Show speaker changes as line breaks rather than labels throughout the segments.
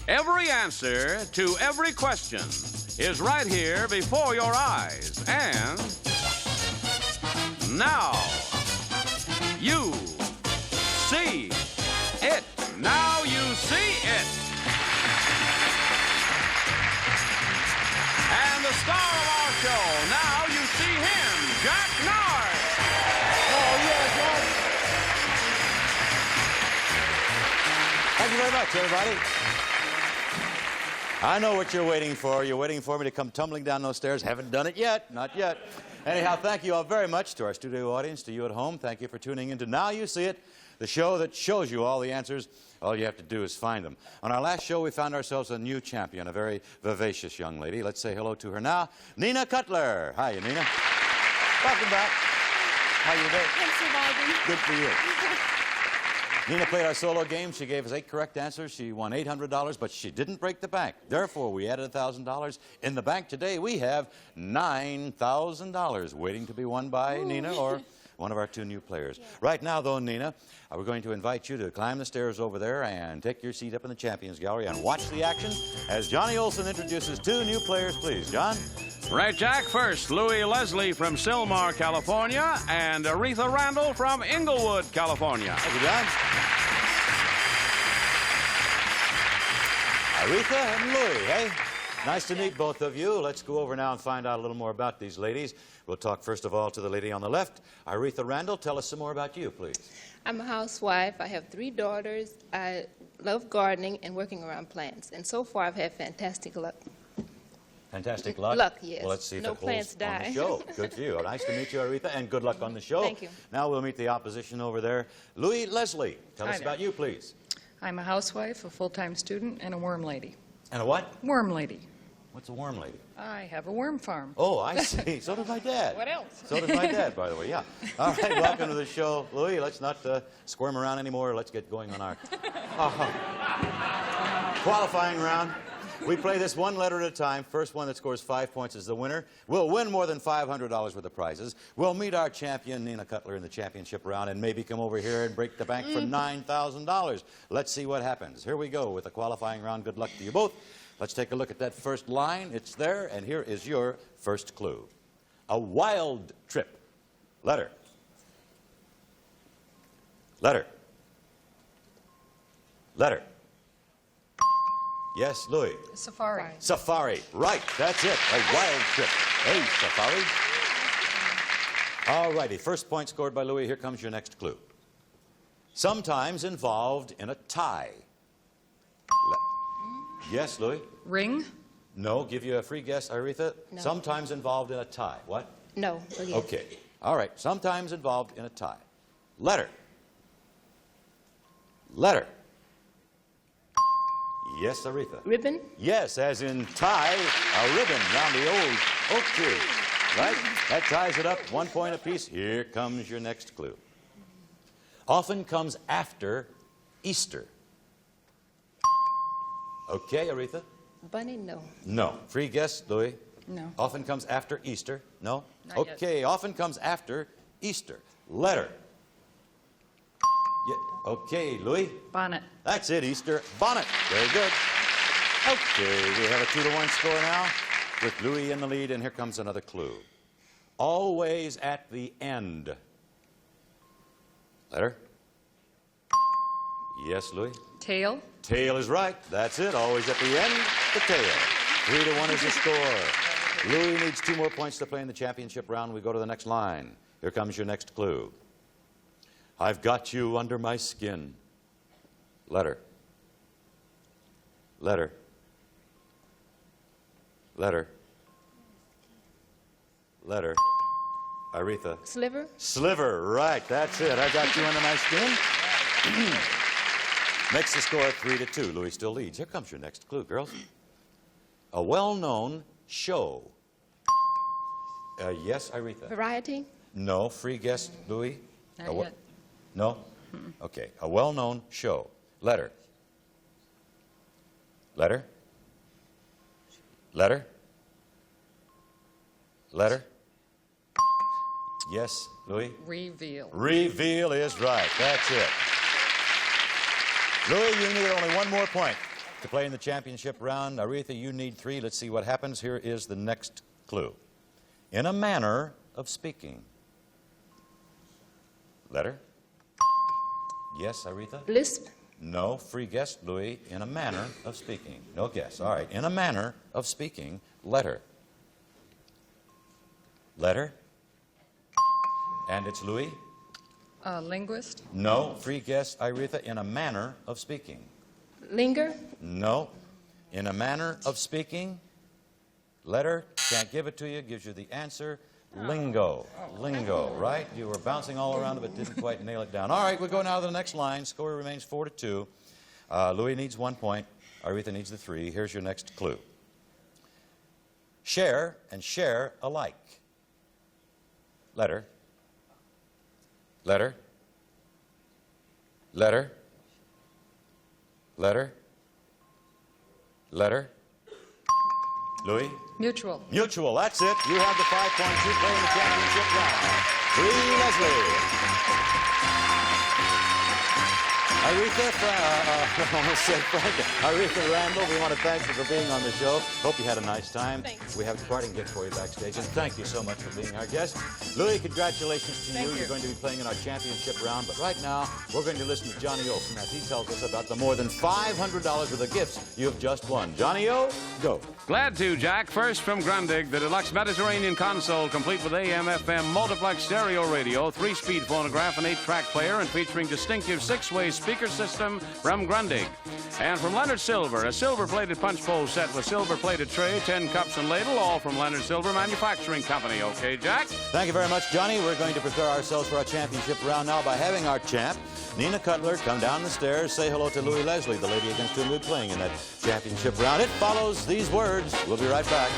Every answer to every question is right here before your eyes. And now you see it. Now you see it. And the star of our show, now you see him, Jack Nard.
Oh, yeah, Jack. Thank you very much, everybody. I know what you're waiting for. You're waiting for me to come tumbling down those stairs. Haven't done it yet. Not yet. Anyhow, thank you all very much to our studio audience, to you at home. Thank you for tuning in to Now You See It, the show that shows you all the answers. All you have to do is find them. On our last show, we found ourselves a new champion, a very vivacious young lady. Let's say hello to her now, Nina Cutler. Hi, Nina. Welcome back. How you doing?
I'm surviving.
Good for you. Nina played our solo game. She gave us 8 correct answers. She won $800, but she didn't break the bank. Therefore, we added $1,000. In the bank today, we have $9,000 waiting to be won by Nina or one of our 2 new players. Yeah. Right now, though, Nina, we're going to invite you to climb the stairs over there and take your seat up in the Champions Gallery and watch the action as Johnny Olson introduces 2 new players. Please, John.
Right, Jack. First, Louis Leslie from Sylmar, California, and Aretha Randall from Inglewood, California.
Thank you, John. Aretha and Louis, hey? Nice to meet both of you. Let's go over now and find out a little more about these ladies. We'll talk first of all to the lady on the left. Aretha Randall, tell us some more about you, please.
I'm a housewife. I have 3 daughters. I love gardening and working around plants. And so far, I've had fantastic luck.
Fantastic luck?
Luck, yes.
Well, let's see if
no
it
plants
holds on
die.
the show. Good for you. Nice to meet you, Aretha, and good luck on the show.
Thank you.
Now we'll meet the opposition over there. Louis Leslie, tell us
there.
about you, please.
I'm a housewife, a full-time student, and a worm lady.
And a what?
Worm lady.
What's a worm lady?
I have a worm farm.
Oh, I see. So does my dad.
What else?
So does my dad, by the way, yeah. All right, welcome to the show. Louis, let's not squirm around anymore. Let's get going on our qualifying round. We play this 1 letter at a time. First one that scores 5 points is the winner. We'll win more than $500 worth of prizes. We'll meet our champion, Nina Cutler, in the championship round and maybe come over here and break the bank for $9,000. Let's see what happens. Here we go with the qualifying round. Good luck to you both. Let's take a look at that first line. It's there, and here is your first clue. A wild trip. Letter. Letter. Letter. Yes, Louis.
Safari.
Safari. Right, that's it. A wild trip. Hey, safari. All righty, first point scored by Louis. Here comes your next clue. Sometimes involved in a tie. Yes, Louis?
Ring.
No, give you a free guess, Aretha.
No.
Sometimes involved in a tie. What?
No. Yes.
Okay. All right, sometimes involved in a tie. Letter. Letter. Yes, Aretha.
Ribbon?
Yes, as in tie a ribbon around the old oak tree. Right? That ties it up, 1 point apiece. Here comes your next clue. Often comes after Easter. Okay, Aretha?
Bunny? No.
No. Free guess, Louis?
No.
Often comes after Easter? No?
Not yet.
Okay, often comes after Easter. Letter. Yeah. Okay, Louis?
Bonnet.
That's it, Easter bonnet. Very good. Okay, we have a 2-1 score now with Louis in the lead, and here comes another clue. Always at the end. Letter? Yes, Louis?
Tail.
Tail is right. That's it. Always at the end, the tail. 3-1 is the score. Louis needs 2 more points to play in the championship round. We go to the next line. Here comes your next clue. I've got you under my skin. Letter. Letter. Letter. Letter. Aretha.
Sliver?
Sliver, right. That's it. I got you under my skin. Makes the score 3-2. Louis still leads. Here comes your next clue, girls. A well-known show. Yes, Aretha.
Variety?
No. Free guess, Louis?
Not yet.
No? Okay. A well-known show. Letter. Letter. Letter. Letter. Yes, Louis?
Reveal.
Reveal is right. That's it. Louis, you need only 1 more point To play in the championship round, Aretha, you need 3. Let's see what happens. Here is the next clue. In a manner of speaking. Letter? Yes, Aretha?
Lisp.
No. Free guess, Louis. In a manner of speaking. No guess. All right. In a manner of speaking. Letter? Letter? And it's Louis?
Linguist.
No. Free guess, Aretha. In a manner of speaking.
Linger.
No. In a manner of speaking. Letter, can't give it to you, gives you the answer. Lingo. Lingo, right? You were bouncing all around it, but didn't quite nail it down. All right, we'll go now to the next line. Score remains 4-2. Louis needs 1 point. Aretha needs the 3. Here's your next clue. Share and share alike. Letter. Letter. Letter. Letter. Letter. Louis?
Mutual.
Mutual, that's it. You have the 5 points. You play in the championship round. 3, Leslie. Aretha, almost said Frank. Aretha Randall, we want to thank you for being on the show. Hope you had a nice time.
Thanks.
We have a parting gift for you backstage, and thank you so much for being our guest. Louis, congratulations to you. You're going to be playing in our championship round, but right now, we're going to listen to Johnny Olson as he tells us about the more than $500 worth of gifts you've just won. Johnny O, go.
Glad to, Jack. First from Grundig, the deluxe Mediterranean console, complete with AM, FM, multiplex stereo radio, 3-speed phonograph, and 8-track player, and featuring distinctive 6-way speaker system from Grundig. And from Leonard Silver, a silver-plated punch bowl set with silver-plated tray, 10 cups and ladle, all from Leonard Silver Manufacturing Company. Okay, Jack?
Thank you very much, Johnny. We're going to prepare ourselves for our championship round now by having our champ, Nina Cutler, come down the stairs, say hello to Louis Leslie, the lady against whom we're playing in that championship round. It follows these words. We'll be right back.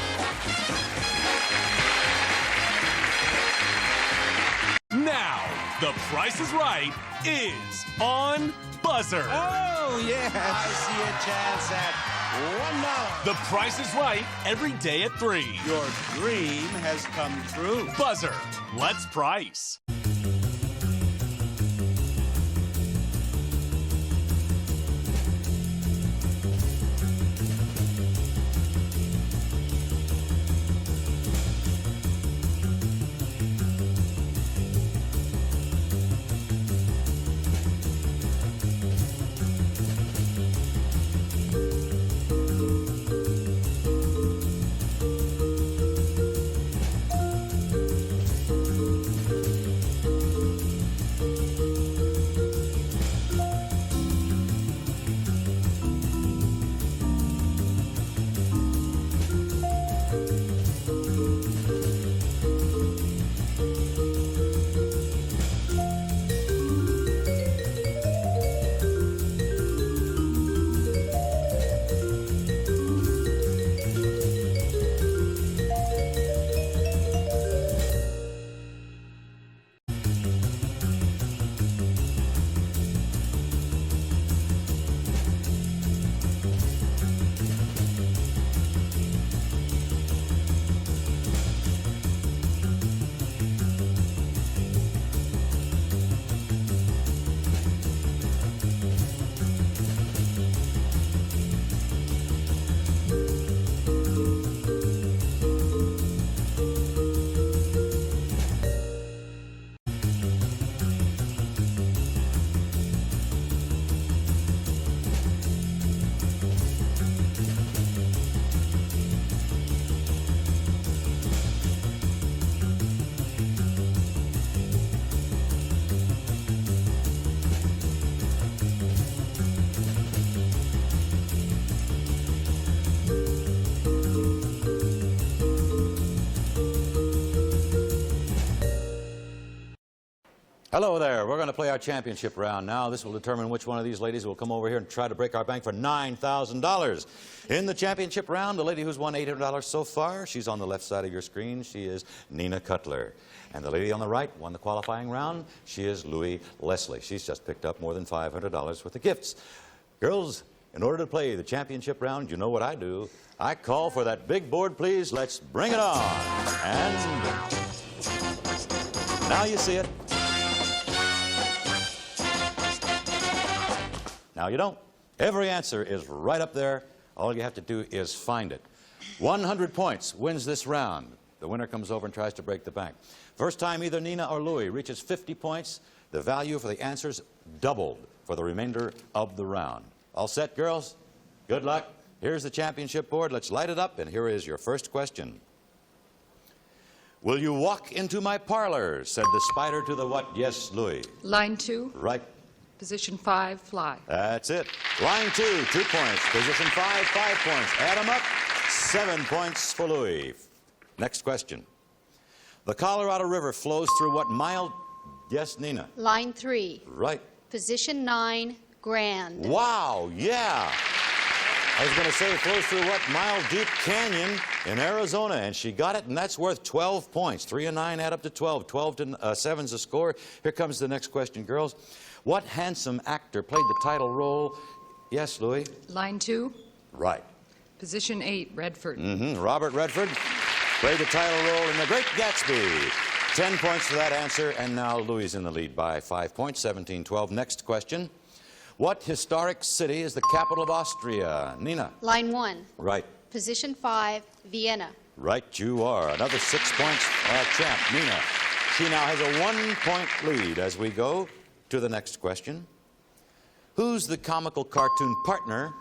Now, The Price is Right is on BUZZR.
Oh, yes. I see a chance at $1.
The Price is Right every day at 3.
Your dream has come true.
BUZZR. Let's price.
Hello there. We're going to play our championship round now. This will determine which one of these ladies will come over here and try to break our bank for $9,000. In the championship round, the lady who's won $800 so far, she's on the left side of your screen. She is Nina Cutler. And the lady on the right won the qualifying round. She is Louis Leslie. She's just picked up more than $500 worth of gifts. Girls, in order to play the championship round, you know what I do. I call for that big board, please. Let's bring it on. And now you see it. Now you don't. Every answer is right up there. All you have to do is find it. 100 points wins this round. The winner comes over and tries to break the bank. First time either Nina or Louis reaches 50 points, the value for the answers doubled for the remainder of the round. All set, girls? Good luck. Here's the championship board. Let's light it up, and here is your first question. Will you walk into my parlor, said the spider to the what? Yes, Louis.
Line 2,
Right.
position 5, fly.
That's it. Line 2, 2 points. Position 5, 5 points. Add them up, 7 points for Louis. Next question. The Colorado River flows through what mile? Yes, Nina.
Line 3,
Right.
position 9, Grand.
Wow, yeah. I was going to say it flows through what mile deep canyon in Arizona, and she got it, and that's worth 12 points. 3 and 9 add up to 12. 12 to 7's the score. Here comes the next question, girls. What handsome actor played the title role? Yes, Louis.
Line 2,
Right.
position 8, Redford.
Robert Redford played the title role in The Great Gatsby. 10 points for that answer, and now Louis is in the lead by 5 points, 17-12. Next question. What historic city is the capital of Austria? Nina.
Line 1,
Right.
position 5, Vienna.
Right, you are. Another 6 points, champ, Nina. She now has a 1-point lead as we go to the next question. Who's the comical cartoon partner?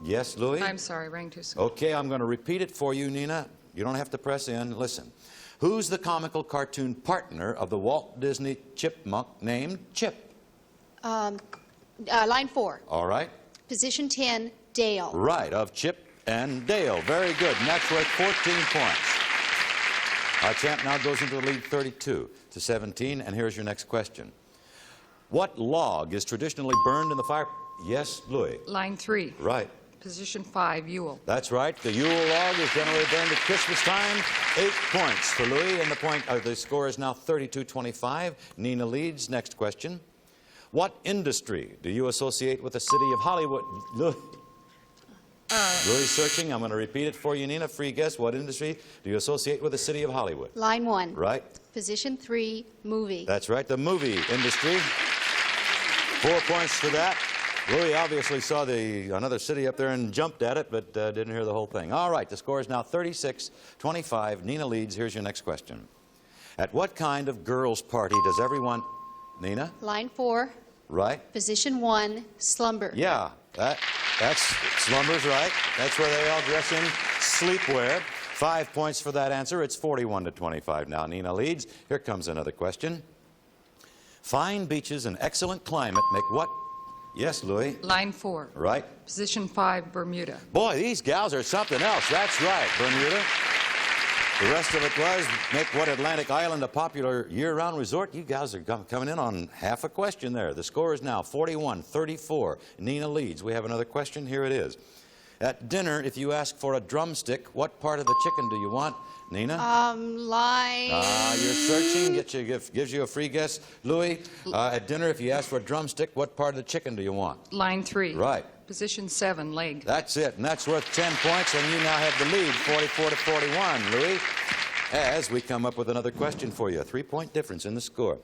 Yes, Louis?
I'm sorry, rang too soon.
Okay, I'm going to repeat it for you, Nina. You don't have to press in. Listen. Who's the cartoon partner of the Walt Disney chipmunk named Chip?
Line 4,
All right.
position 10, Dale.
Right, of Chip and Dale. Very good. And that's worth 14 points. Our champ now goes into the lead 32-17. And here's your next question. What log is traditionally burned in the fire? Yes, Louis.
Line 3,
Right.
position 5, Yule.
That's right. The Yule log is generally burned at Christmas time. 8 points for Louis, and the score is now 32-25. Nina leads. Next question. What industry do you associate with the city of Hollywood? Louis searching. I'm going to repeat it for you, Nina. Free guess. What industry do you associate with the city of Hollywood?
Line 1,
Right.
position 3, movie.
That's right. The movie industry. 4 points for that. Louis obviously saw another city up there and jumped at it, but didn't hear the whole thing. All right, the score is now 36-25. Nina leads. Here's your next question. At what kind of girls' party does everyone... Nina?
Line 4,
Right.
position 1, slumber.
Yeah, that's slumber's right. That's where they all dress in sleepwear. 5 points for that answer. It's 41-25 now. Nina leads. Here comes another question. Fine beaches and excellent climate make what? Yes, Louis.
Line 4,
Right.
position 5, Bermuda.
Boy, these gals are something else. That's right, Bermuda. The rest of it was make what Atlantic Island a popular year-round resort. You guys are coming in on half a question there. The score is now 41-34. Nina leads. We have another question. Here it is. At dinner, if you ask for a drumstick, what part of the chicken do you want? Nina?
Line...
You're searching. Gives you a free guess. Louis, at dinner, if you ask for a drumstick, what part of the chicken do you want?
Line 3,
Right.
position 7, leg.
That's it, and that's worth 10 points, and you now have the lead, 44-41, Louis. As we come up with another question for you, a 3-point difference in the score.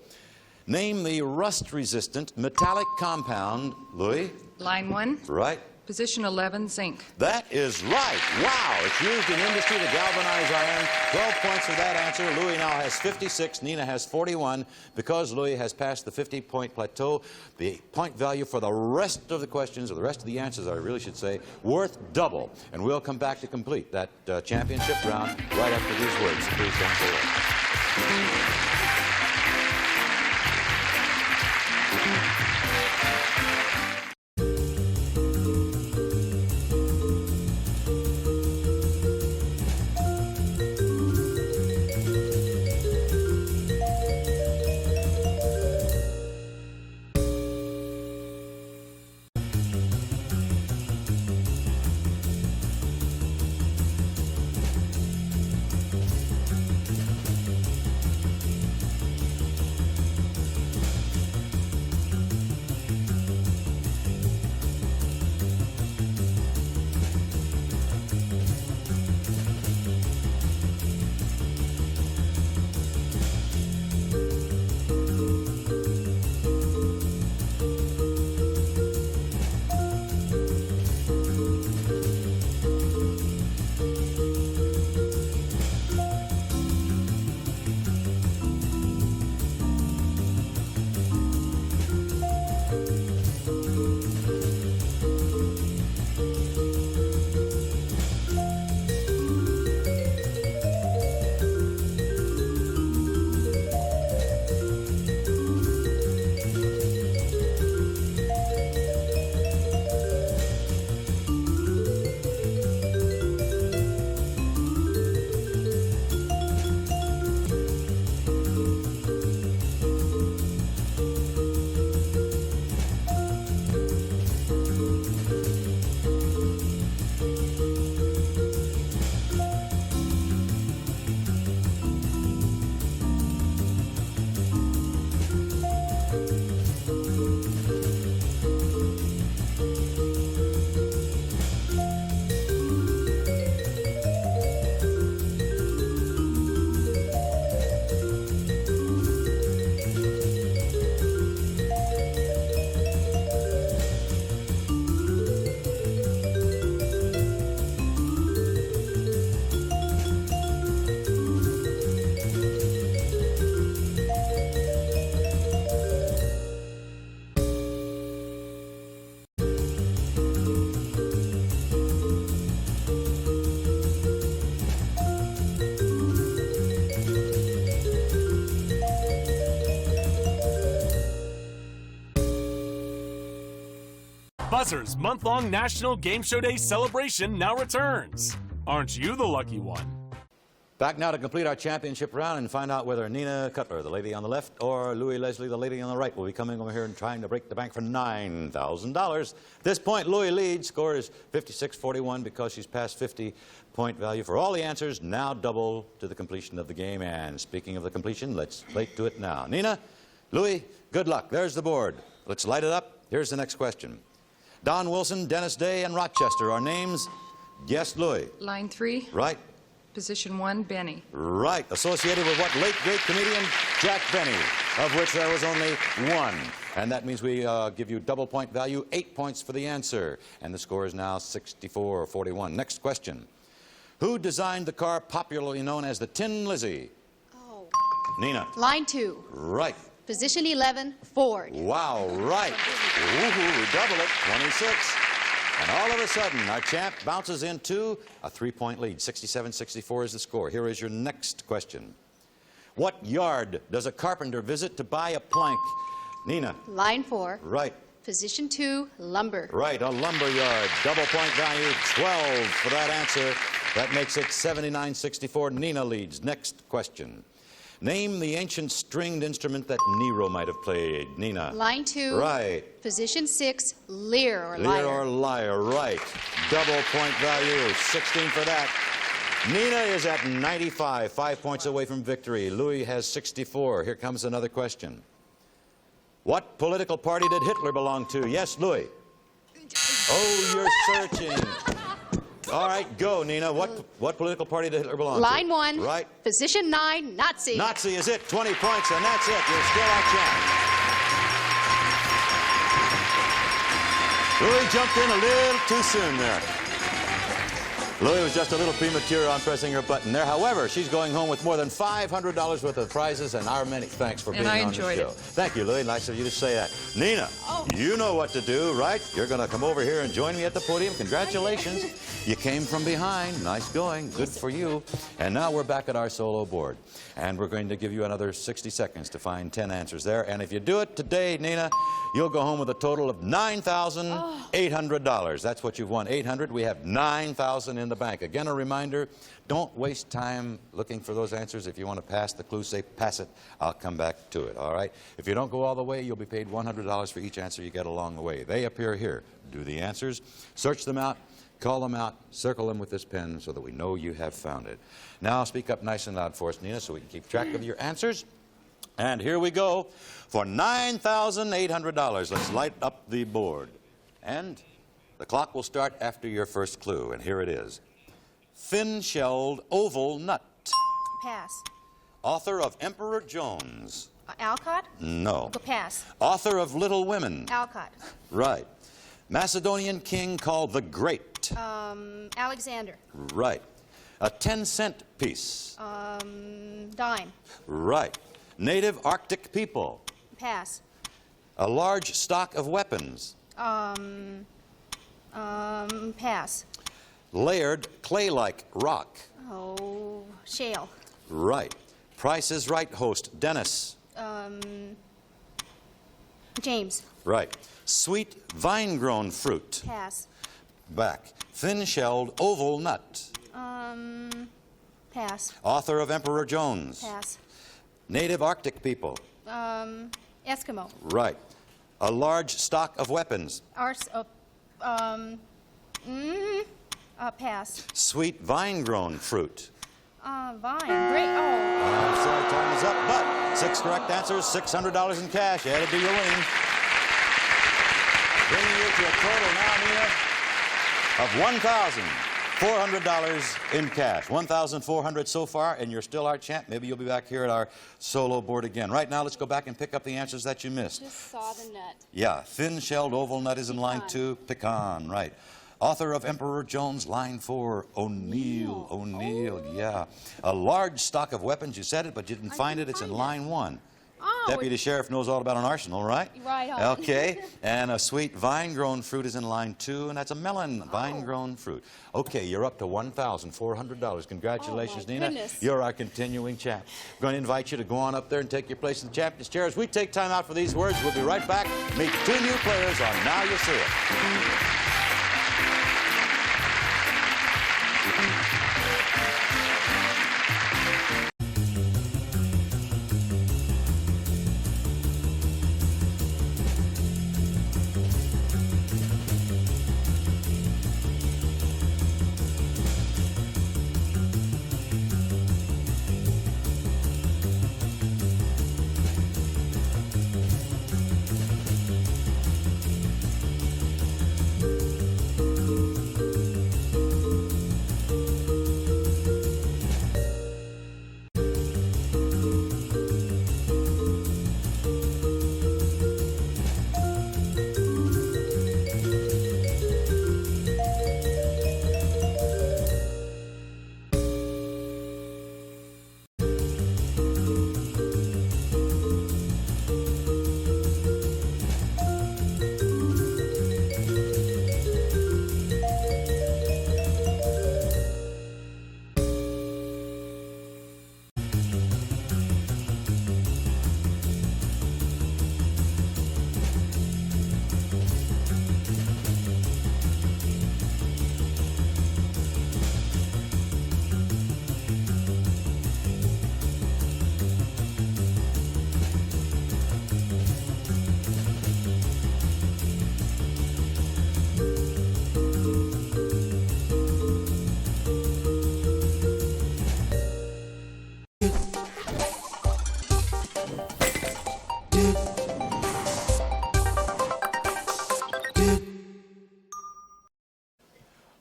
Name the rust-resistant metallic compound, Louis.
Line 1,
Right.
position 11, zinc.
That is right. Wow, it's used in industry to galvanize iron. 12 points for that answer. Louis now has 56, Nina has 41. Because Louis has passed the 50-point plateau, the point value for the rest of the questions, or the rest of the answers, I really should say, worth double. And we'll come back to complete that championship round right after these words. Please don't go away.
BUZZR's month-long National Game Show Day celebration now returns. Aren't you the lucky one?
Back now to complete our championship round and find out whether Nina Cutler, the lady on the left, or Louis Leslie, the lady on the right, will be coming over here and trying to break the bank for $9,000. At this point, Louis leads. Score is 56-41 because she's past 50-point value for all the answers. Now double to the completion of the game. And speaking of the completion, let's play to it now. Nina, Louis, good luck. There's the board. Let's light it up. Here's the next question. Don Wilson, Dennis Day, and Rochester are names. Yes, Louis.
Line 3,
Right.
position 1, Benny.
Right. Associated with what late great comedian? Jack Benny, of which there was only one. And that means we give you double point value, 8 points for the answer. And the score is now 64-41. Next question. Who designed the car popularly known as the Tin Lizzie?
Oh.
Nina.
Line 2,
Right.
position 11, Ford.
Wow, right. Woohoo, we double it, 26. And all of a sudden, our champ bounces into a 3-point lead. 67-64 is the score. Here is your next question. What yard does a carpenter visit to buy a plank? Nina.
Line 4,
Right.
position 2, lumber.
Right, a lumber yard. Double point value, 12 for that answer. That makes it 79-64. Nina leads. Next question. Name the ancient stringed instrument that Nero might have played. Nina.
Line 2,
Right.
position 6, lyre or
Lyre
lyre.
or liar, right. Double point value, 16 for that. Nina is at 95, 5 points away from victory. Louis has 64. Here comes another question. What political party did Hitler belong to? Yes, Louis. Oh, you're searching. All right, go, Nina. What political party did Hitler belong to?
Line 1,
Right.
position 9, Nazi.
Nazi is it. 20 points, and that's it. You're still our champ. Louis jumped in a little too soon there. Louis was just a little premature on pressing her button there. However, she's going home with more than $500 worth of prizes and our many thanks for being
I
on the
enjoyed
show.
it.
Thank you, Louis. Nice of you to say that. Nina, you know what to do, right? You're going to come over here and join me at the podium. Congratulations. You came from behind. Nice going. Good for you. And now we're back at our solo board. And we're going to give you another 60 seconds to find 10 answers there. And if you do it today, Nina, you'll go home with a total of $9,800. That's what you've won. 800. We have 9,000 in the bank. Again, a reminder, don't waste time looking for those answers. If you want to pass the clue, say pass it. I'll come back to it, all right? If you don't go all the way, you'll be paid $100 for each answer you get along the way. They appear here. Do the answers, search them out, call them out, circle them with this pen so that we know you have found it. Now speak up nice and loud for us, Nina, so we can keep track of your answers. And here we go for $9,800. Let's light up the board. And the clock will start after your first clue, and here it is. Thin-shelled oval nut.
Pass.
Author of Emperor Jones.
Alcott?
No.
Go pass.
Author of Little Women.
Alcott.
Right. Macedonian king called the Great.
Alexander.
Right. A 10-cent piece.
Dime.
Right. Native Arctic people.
Pass.
A large stock of weapons.
Pass.
Layered clay-like rock.
Oh, shale.
Right. Price is Right host Dennis.
James.
Right. Sweet vine-grown fruit.
Pass.
Back. Thin-shelled oval nut.
Pass.
Author of Emperor Jones.
Pass.
Native Arctic people.
Eskimo.
Right. A large stock of weapons.
Pass.
Sweet vine-grown fruit.
Vine. Great. Oh.
I'm sorry, time is up, but 6 correct answers, $600 in cash added to your winning. Bringing you to a total now, Nina, of $1,400 in cash. $1,400 so far, and you're still our champ. Maybe you'll be back here at our solo board again. Right now, let's go back and pick up the answers that you missed.
Just saw the nut.
Yeah, thin-shelled oval nut is in line 2. Pecan, right. Author of Emperor Jones, line 4. O'Neill, yeah. A large stock of weapons, you said it, but you didn't find it. It's in line 1.
Oh.
Deputy Sheriff knows all about an arsenal, right?
Right on.
Okay. And a sweet vine-grown fruit is in line 2, and that's a melon, vine-grown fruit. Okay, you're up to $1,400. Congratulations,
Oh, my
Nina.
goodness.
You're our continuing champ. I'm going to invite you to go on up there and take your place in the champion's chair. As we take time out for these words, we'll be right back. Meet 2 new players on Now You See It.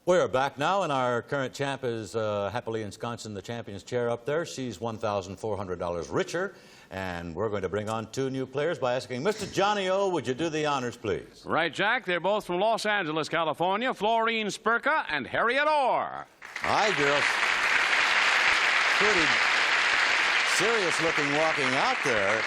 We're back now, and our current champ is happily ensconced in the champion's chair up there. She's $1,400 richer, and we're going to bring on 2 new players by asking Mr. Johnny O, would you do the honors, please?
Right, Jack. They're both from Los Angeles, California. Florine Spurka and Harriet Orr.
Hi, girls. Pretty serious-looking walking out there.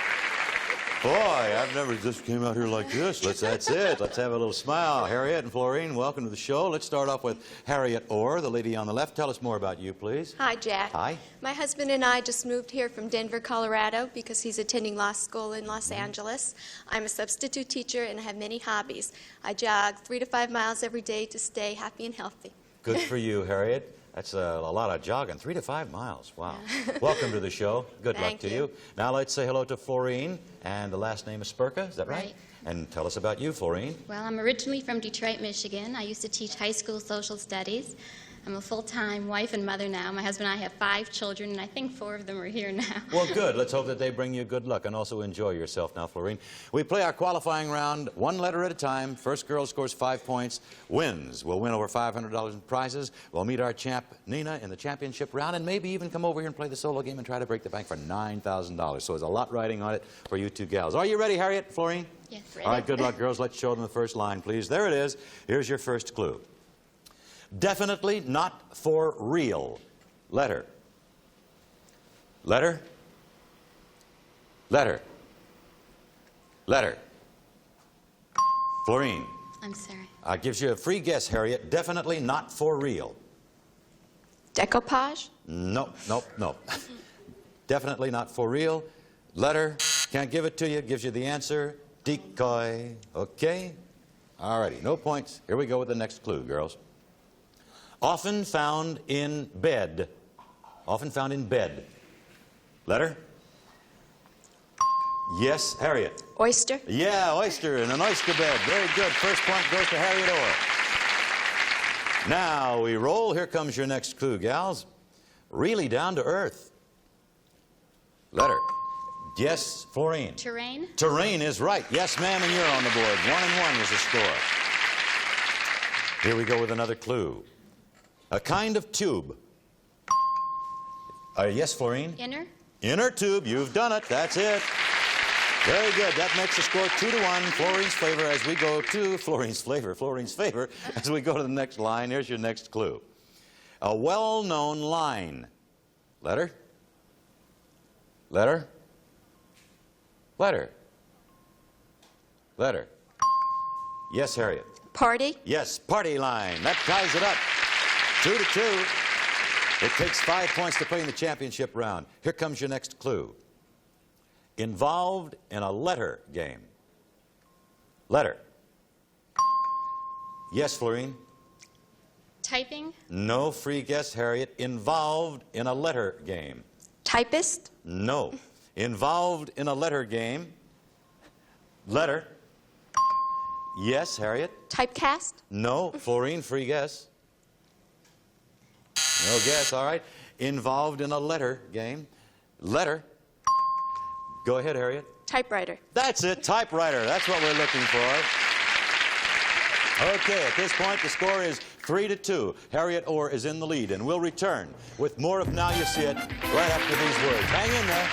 Boy, I've never just came out here like this. That's it. Let's have a little smile. Harriet and Florine, welcome to the show. Let's start off with Harriet Orr, the lady on the left. Tell us more about you, please.
Hi, Jack.
Hi.
My husband and I just moved here from Denver, Colorado, because he's attending law school in Los Angeles. I'm a substitute teacher and I have many hobbies. I jog 3 to 5 miles every day to stay happy and healthy.
Good for you, Harriet. That's a lot of jogging, 3 to 5 miles. Wow. Welcome to the show. Good luck
Thank
to
you.
you. Now let's say hello to Florine, and the last name is Spurka, is that right?
Right.
And tell us about you, Florine.
Well, I'm originally from Detroit, Michigan. I used to teach high school social studies. I'm a full-time wife and mother now. My husband and I have 5 children, and I think 4 of them are here now.
Well, good. Let's hope that they bring you good luck, and also enjoy yourself now, Florine. We play our qualifying round 1 letter at a time. First girl scores 5 points, wins. We'll win over $500 in prizes. We'll meet our champ, Nina, in the championship round, and maybe even come over here and play the solo game and try to break the bank for $9,000. So there's a lot riding on it for you 2 gals. Are you ready, Harriet, Florine?
Yes, ready.
All right, good luck, girls. Let's show them the first line, please. There it is. Here's your first clue. Definitely not for real. Letter. Letter. Letter. Letter. Florine.
I'm sorry.
Gives you a free guess, Harriet. Definitely not for real.
Decoupage?
Nope, nope, nope. Definitely not for real. Letter. Can't give it to you. Gives you the answer. Decoy. Okay? All righty. No points. Here we go with the next clue, girls. Often found in bed. Often found in bed. Letter? Yes, Harriet.
Oyster?
Yeah, oyster in an oyster bed. Very good. First point goes to Harriet Orr. Now we roll. Here comes your next clue, gals. Really down to earth. Letter. Yes, Florine.
Terrain?
Terrain is right. Yes, ma'am, and you're on the board. 1 and 1 is the score. Here we go with another clue. A kind of tube. Yes, Florine?
Inner?
Inner tube. You've done it. That's it. Very good. That makes the score 2 to 1. Florine's favor as we go to Florine's favor as we go to the next line. Here's your next clue. A well-known line. Letter? Letter? Letter. Letter. Yes, Harriet.
Party.
Yes, party line. That ties it up. 2-2. It takes 5 points to play in the championship round. Here comes your next clue. Involved in a letter game. Letter. Yes, Florine.
Typing?
No free guess, Harriet. Involved in a letter game.
Typist.
No. Involved in a letter game. Letter. Yes, Harriet.
Typecast.
No. Florine, free guess. No guess, all right. Involved in a letter game. Letter. Go ahead, Harriet.
Typewriter.
That's it, typewriter. That's what we're looking for. Okay, at this point, the score is 3-2. Harriet Orr is in the lead, and we'll return with more of Now You See It right after these words. Hang in there.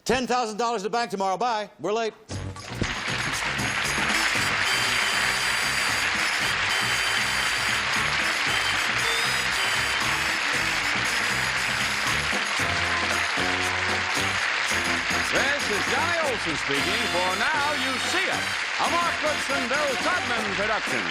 $10,000 to the bank tomorrow. Bye. We're late.
This is Johnny Olson speaking for Now You See It, a Mark Goodson, Bill Todman production.